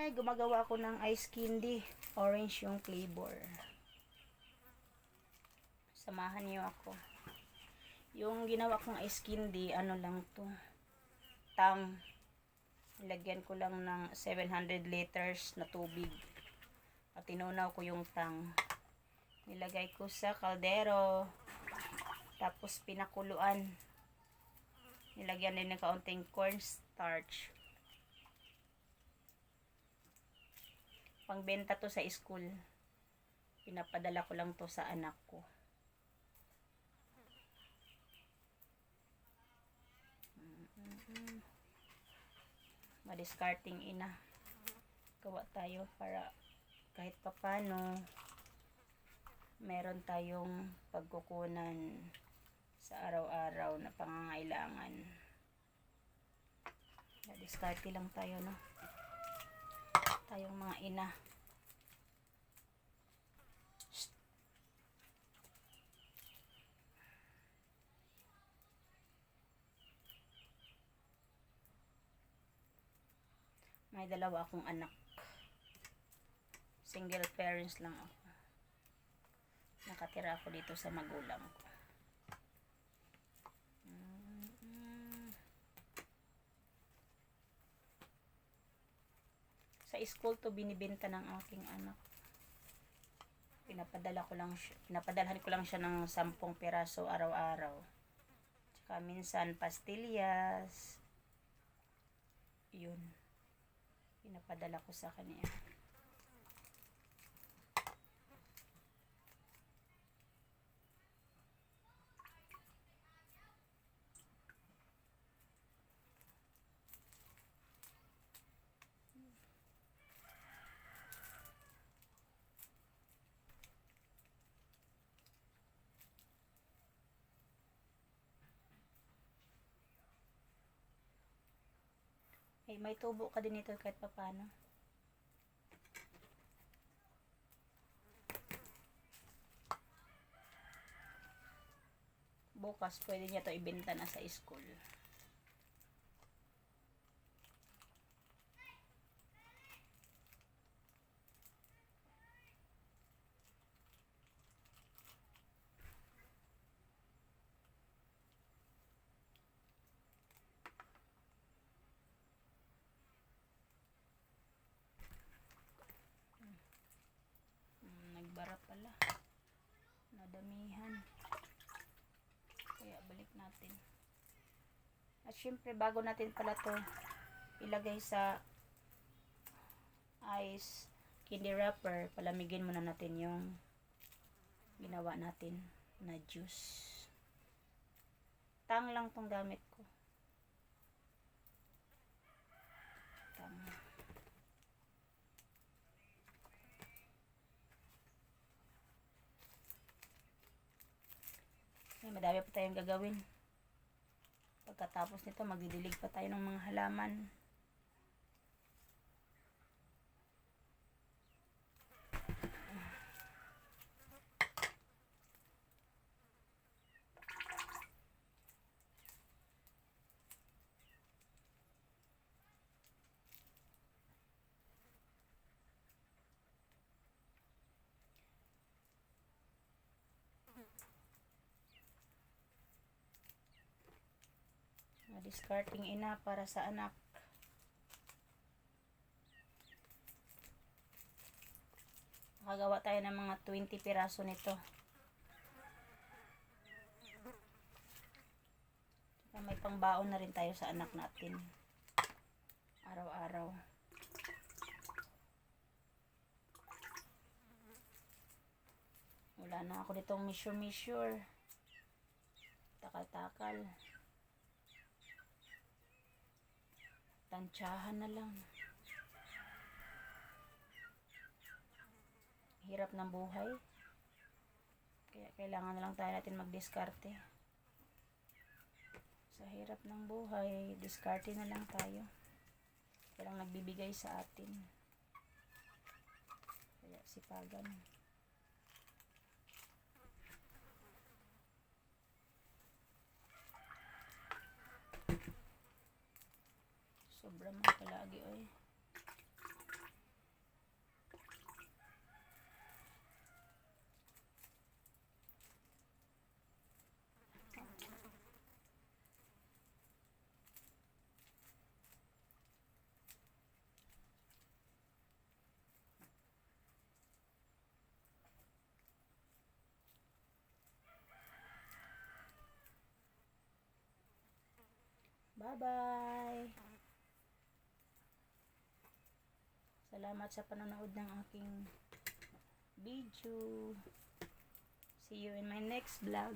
Hi! Gumagawa ako ng ice candy. Orange yung flavor. Samahan niyo ako. Yung ginawa kong ice candy, ano lang to. Tang. Nilagyan ko lang ng 700 liters na tubig. At tinunaw ko yung tang. Nilagay ko sa kaldero. Tapos pinakuluan. Nilagyan din ng kaunting cornstarch. Pangbenta to sa school. Pinapadala ko lang to sa anak ko. Madiscarding ina. Gawa tayo para kahit papano meron tayong pagkukunan sa araw-araw na pangangailangan. Madiscarte lang tayo, no? Tayong mga ina. May dalawa akong anak. Single parents lang ako. Nakatira ako dito sa magulang ko. Sa school to binibenta ng aking anak. Pinapadalhan ko lang siya ng 10 piraso araw-araw. Tsaka minsan pastillas. Yun. Pinapadala ko sa kanya. May tubo ka din ito kahit papano. Bukas pwede niya to ibenta na sa school. Nagbara pala. Nadamihan. Kaya balik natin. At syempre bago natin pala to ilagay sa ice candy wrapper, palamigin muna natin yung ginawa natin na juice. Tang lang tong gamit ko. Tang. Madami pa tayong gagawin. Pagkatapos nito, magdidilig pa tayo ng mga halaman. Discarding ina para sa anak. Makagawa tayo ng mga 20 piraso nito. May pangbaon na rin tayo sa anak natin. Araw-araw. Wala na ako ditong measure. Takal-takal. Tansyahan na lang. Hirap ng buhay. Kaya kailangan na lang tayo natin magdiskarte. Sa hirap ng buhay, diskarte na lang tayo. Walang nagbibigay sa atin. Kaya sipagan. Sobra man palagi, oy. Bye-bye! Salamat sa panonood ng aking video. See you in my next vlog.